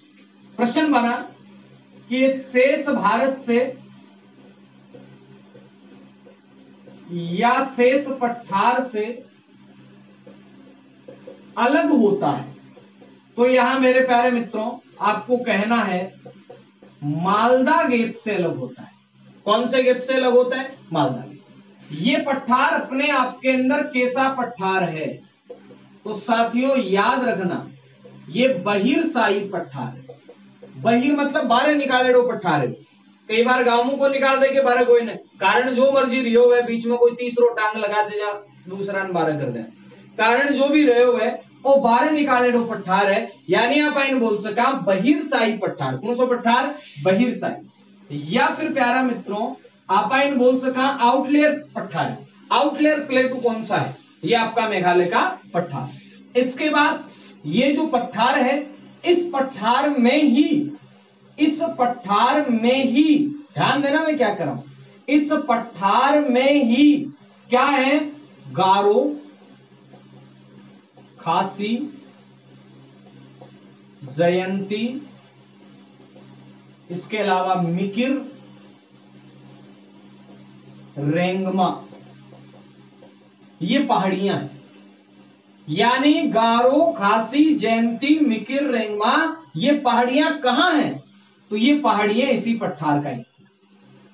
[SPEAKER 1] प्रश्न बना कि शेष भारत से या शेष पठार से अलग होता है, तो यहां मेरे प्यारे मित्रों आपको कहना है मालदा गेप से अलग होता है। कौन से गेप से अलग होता है, मालदा गेप। ये पठार अपने आप के अंदर कैसा पठार है, तो साथियों याद रखना ये बहिर्साई पठार है। बहिर मतलब बाहर निकालेडो पठार है। कई बार गांवों को निकाल दे के बारह कोई नहीं, कारण जो मर्जी रियो है, बीच में कोई तीसरो टांग लगा दे जा दूसरा बारह कर दे, कारण जो भी रहे हुए वो बारह निकालेडो पठार है। यानी आप इन बोल सका बहिर्साई पठार। कौन सा पठार, बहिर्साई। या फिर प्यारा मित्रों आप इन बोल सका आउटलेयर पठार है। आउटलेयर प्लेटू कौन सा है, ये आपका मेघालय का पठार। इसके बाद ये जो पठार है, इस पठार में ही, इस पठार में ही ध्यान देना मैं क्या कर रहा हूं, इस पठार में ही क्या है, गारो, खासी, जयंती, इसके अलावा मिकिर, रेंगमा, ये पहाड़ियां हैं। यानी गारो, खासी, जयंती, मिकिर, रेंगमा ये पहाड़ियां कहां हैं, तो ये पहाड़ियां इसी पठार का हिस्सा।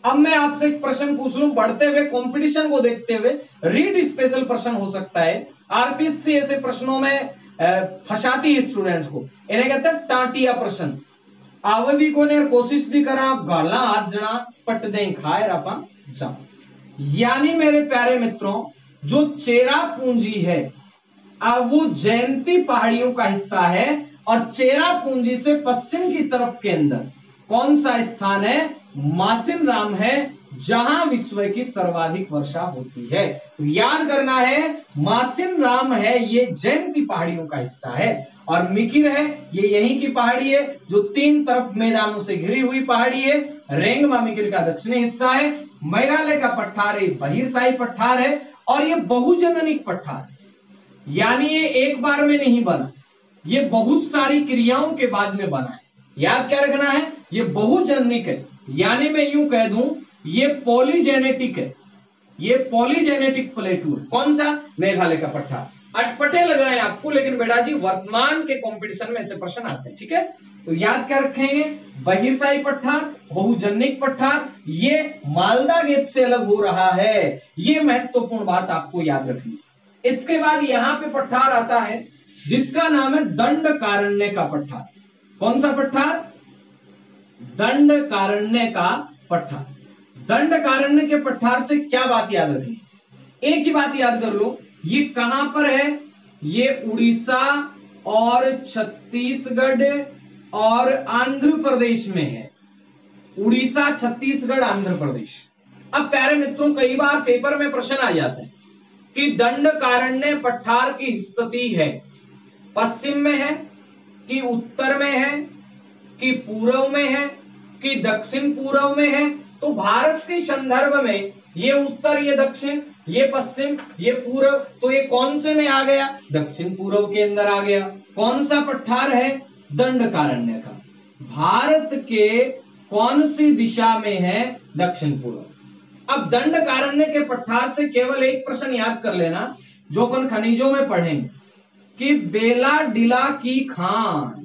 [SPEAKER 1] अब मैं आपसे एक प्रश्न पूछ लूं, बढ़ते हुए कंपटीशन को देखते हुए रीड स्पेशल प्रश्न हो सकता है। आरपीएससी ऐसे प्रश्नों में फंसाती है स्टूडेंट्स को, इन्हें कहते हैं टाटिया प्रश्न। आवे भी कोने कोशिश भी करा गाला हाथ जना पट दे खाए रापा जा। यानी मेरे प्यारे मित्रों जो चेरा पूंजी है अब वो जयंती पहाड़ियों का हिस्सा है, और चेरा पूंजी से पश्चिम की तरफ के अंदर कौन सा स्थान है, मासिन राम है, जहां विश्व की सर्वाधिक वर्षा होती है। तो याद करना है मासिन राम है ये जयंती पहाड़ियों का हिस्सा है, और मिकिर है ये यहीं की पहाड़ी है जो तीन तरफ मैदानों से घिरी हुई पहाड़ी है। रेंगमा मिकिर का दक्षिणी हिस्सा है। मेघालय का पठार एक बहिर्साई पठार है, और ये बहुजननिक पठार, यानी ये एक बार में नहीं बना, ये बहुत सारी क्रियाओं के बाद में बना है। याद क्या रखना है, ये बहुजननिक है, यानी मैं यूं कह दूं ये पॉलीजेनेटिक है, ये पॉलीजेनेटिक प्लेटू है। कौन सा, मेघालय का पठार। अटपटे लग रहे हैं आपको, लेकिन बेटा जी वर्तमान के कंपटीशन में ऐसे प्रश्न आते हैं, ठीक है। तो याद क्या रखेंगे, बहिर्साई पठार, बहुजननिक पठार, ये मालदा गेप से अलग हो रहा है, ये महत्वपूर्ण बात आपको याद रखनी। इसके बाद यहां पे पठार आता है जिसका नाम है दंडकारण्य का पठार। कौन सा पठार, दंडकारण्य का पठार। दंडकारण्य के पठार से क्या बात याद रखनी, एक ही बात याद कर लो, ये कहां पर है, ये उड़ीसा और छत्तीसगढ़ और आंध्र प्रदेश में है। उड़ीसा, छत्तीसगढ़, आंध्र प्रदेश। अब प्यारे मित्रों कई बार पेपर में प्रश्न आ जाता है कि दंडकारण्य पठार की स्थिति है पश्चिम में है कि उत्तर में है कि पूर्व में है कि दक्षिण पूर्व में है। तो भारत के संदर्भ में ये उत्तर, ये दक्षिण, ये पश्चिम, ये पूर्व, तो ये कौन से में आ गया, दक्षिण पूर्व के अंदर आ गया। कौन सा पठार है, दंडकारण्य का। भारत के कौन सी दिशा में है, दक्षिण पूर्व। अब दंडकारण्य के पठार से केवल एक प्रश्न याद कर लेना जो अपन खनिजों में पढ़ेंगे कि बेलाडिला की खान,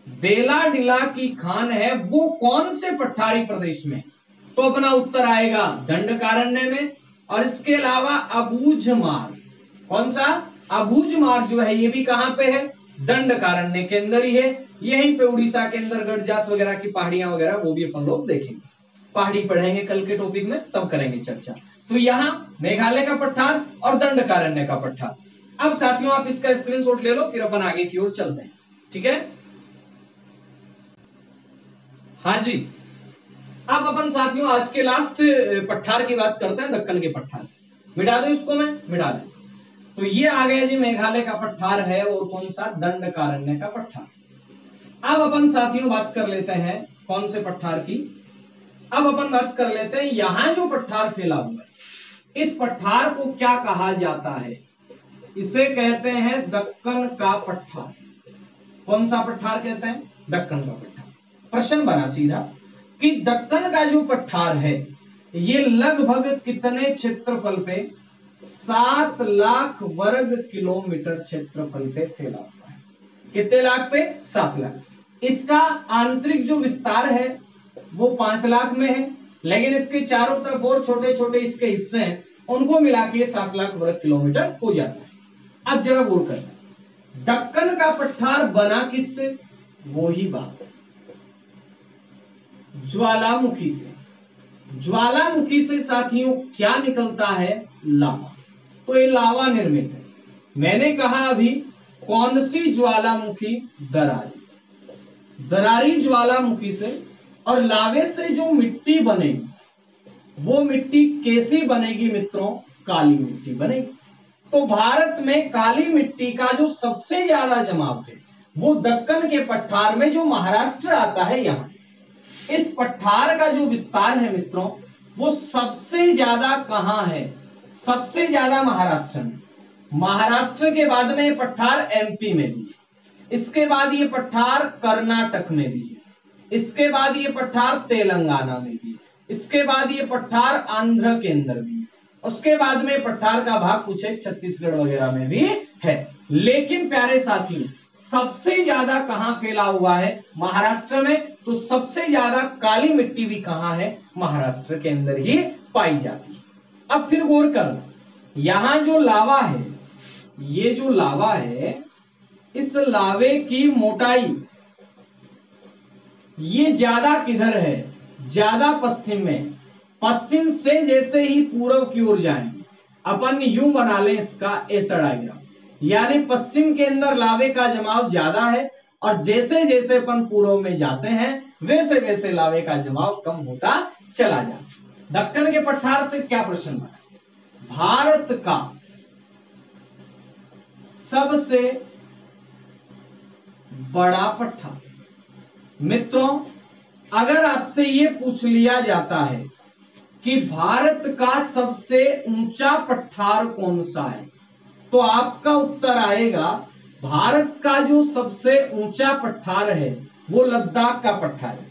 [SPEAKER 1] बेलाडिला की खान है वो कौन से पठारी प्रदेश में, तो अपना उत्तर आएगा दंडकारण्य में। और इसके अलावा अबूझमार, कौन सा, अबूझमार जो है ये भी कहां पे है, दंडकारण्य के अंदर ही है। यहीं पे उड़ीसा के अंदर गढ़जात वगैरह की पहाड़ियां वगैरह वो भी अपन लोग देखेंगे, पहाड़ी पढ़ेंगे कल के टॉपिक में, तब करेंगे चर्चा। तो यहां मेघालय का पठार और दंडकारण्य का पठार। अब साथियों आप इसका स्क्रीनशॉट ले लो, फिर अपन आगे की ओर चलते हैं, ठीक है। हाँ जी, अब अपन साथियों आज के लास्ट पठार की बात करते हैं, दक्कन के पठार। मिटा दो इसको, मैं मिटा दे। तो ये आ गया जी मेघालय का पठार है, और कौन सा, दंडकारण्य का पठार। अब अपन साथियों बात कर लेते हैं कौन से पठार की, अब अपन बात कर लेते हैं यहां जो पठार फैला हुआ है, इस पठार को क्या कहा जाता है? इसे कहते हैं दक्कन का पठार। कौन सा पठार कहते हैं? दक्कन का पठार। प्रश्न बना सीधा कि दक्कन का जो पठार है ये लगभग कितने क्षेत्रफल पे, 7 लाख वर्ग किलोमीटर क्षेत्रफल पे फैला हुआ है। कितने लाख पे? 7 लाख। इसका आंतरिक जो विस्तार है वो 5 लाख में है, लेकिन इसके चारों तरफ और छोटे छोटे इसके हिस्से हैं, उनको मिला के 7 लाख वर्ग किलोमीटर हो जाता है। अब जरा गौर करना, दक्कन का पठार बना किससे? वो ही बात, ज्वालामुखी से। ज्वालामुखी से साथियों क्या निकलता है? लावा। तो ये लावा निर्मित है। मैंने कहा अभी कौन सी ज्वालामुखी? दरारी। दरारी ज्वालामुखी से। और लावे से जो मिट्टी बनेगी वो मिट्टी कैसी बनेगी मित्रों? काली मिट्टी बनेगी। तो भारत में काली मिट्टी का जो सबसे ज्यादा जमाव है वो दक्कन के पठार में, जो महाराष्ट्र आता है यहां। इस पठार का जो विस्तार है मित्रों वो सबसे ज्यादा कहां है? सबसे ज्यादा महाराष्ट्र में। महाराष्ट्र के बाद में ये पठार एमपी में भी, इसके बाद ये पठार कर्नाटक में भी है, इसके बाद ये पठार तेलंगाना में भी, इसके बाद ये पठार आंध्र के अंदर भी, उसके बाद में पठार का भाग कुछ एक छत्तीसगढ़ वगैरह में भी है। लेकिन प्यारे साथियों सबसे ज्यादा कहां फैला हुआ है? महाराष्ट्र में। तो सबसे ज्यादा काली मिट्टी भी कहां है? महाराष्ट्र के अंदर ही पाई जाती है। अब फिर गौर करना, यहां जो लावा है, ये जो लावा है, इस लावे की मोटाई ये ज्यादा किधर है? ज्यादा पश्चिम में। पश्चिम से जैसे ही पूर्व की ओर जाएं, अपन यूं बना लें इसका ऐसा डायग्राम, यानी पश्चिम के अंदर लावे का जमाव ज्यादा है, और जैसे जैसे अपन पूर्व में जाते हैं वैसे वैसे लावे का जमाव कम होता चला जाता। दक्कन के पठार से क्या प्रश्न बना? भारत का सबसे बड़ा पठार। मित्रों अगर आपसे ये पूछ लिया जाता है कि भारत का सबसे ऊंचा पठार कौन सा है, तो आपका उत्तर आएगा भारत का जो सबसे ऊंचा पठार है वो लद्दाख का पठार है।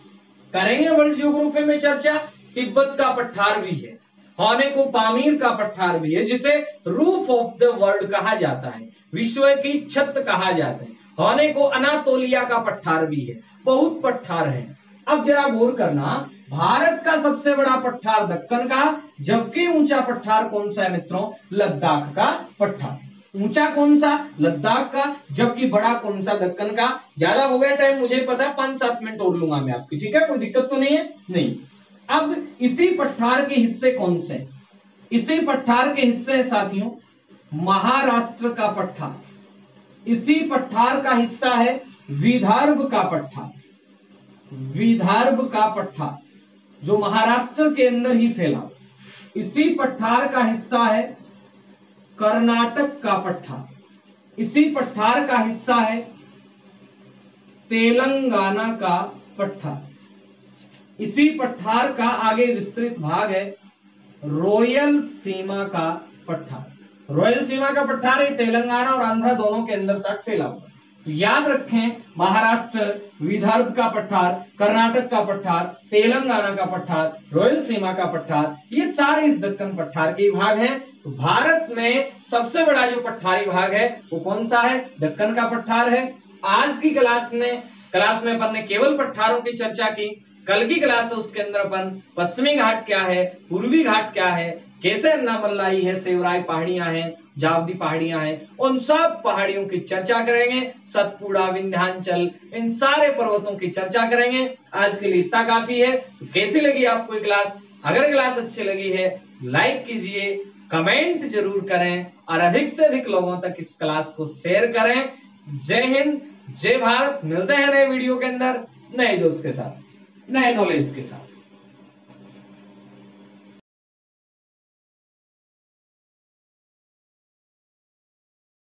[SPEAKER 1] करेंगे वर्ल्ड ज्योग्राफी में चर्चा। तिब्बत का पठार भी है, होने को पामीर का पठार भी है, जिसे रूफ ऑफ द वर्ल्ड कहा जाता है, विश्व की छत कहा जाता है, होने को अनातोलिया का पठार भी है। बहुत पठार है। अब जरा गौर करना, भारत का सबसे बड़ा पठार दक्कन का, जबकि ऊंचा पठार कौन सा है मित्रों? लद्दाख का पठार। ऊंचा कौन सा? लद्दाख का, जबकि बड़ा कौन सा? दक्कन का। ज्यादा हो गया टाइम, मुझे पता है, 5-7 मिनट और लूंगा मैं आपकी, ठीक है, कोई दिक्कत तो नहीं है? नहीं। अब इसी पठार के हिस्से कौन से? इसी पठार के हिस्से है साथियों महाराष्ट्र का पठार। इसी पठार का हिस्सा है विदर्भ का पठार। विदर्भ का पठार जो महाराष्ट्र के अंदर ही फैला। इसी पठार का हिस्सा है कर्नाटक का पठार। इसी पठार का हिस्सा है तेलंगाना का पठार। इसी पठार का आगे विस्तृत भाग है रॉयल सीमा का पठार। रॉयल सीमा का पठार है तेलंगाना और आंध्र दोनों के अंदर साथ फैला हुआ। तो याद रखें, महाराष्ट्र, विदर्भ का पठार, कर्नाटक का पठार, तेलंगाना का पठार, रॉयल सीमा का पठार, ये सारे इस दक्कन पठार के भाग हैं। तो भारत में सबसे बड़ा जो पठारी भाग है वो कौन सा है? दक्कन का पठार है। आज की क्लास में अपन ने केवल पठारों की चर्चा की। कल की क्लास है उसके अंदर अपन पश्चिमी घाट क्या है, पूर्वी घाट क्या है, कैसे अन्नामलाई है, सेवराय पहाड़ियां हैं, जावदी पहाड़ियां हैं, उन सब पहाड़ियों की चर्चा करेंगे। सतपुड़ा, विंध्याचल, इन सारे पर्वतों की चर्चा करेंगे। आज के लिए इतना काफी है। तो कैसी लगी आपको ये क्लास? अगर क्लास अच्छी लगी है लाइक कीजिए, कमेंट जरूर करें और अधिक से अधिक लोगों तक इस क्लास को शेयर करें। जय हिंद, जय भारत। मिलते हैं नए वीडियो के अंदर नए जोश के साथ, नए नॉलेज के साथ।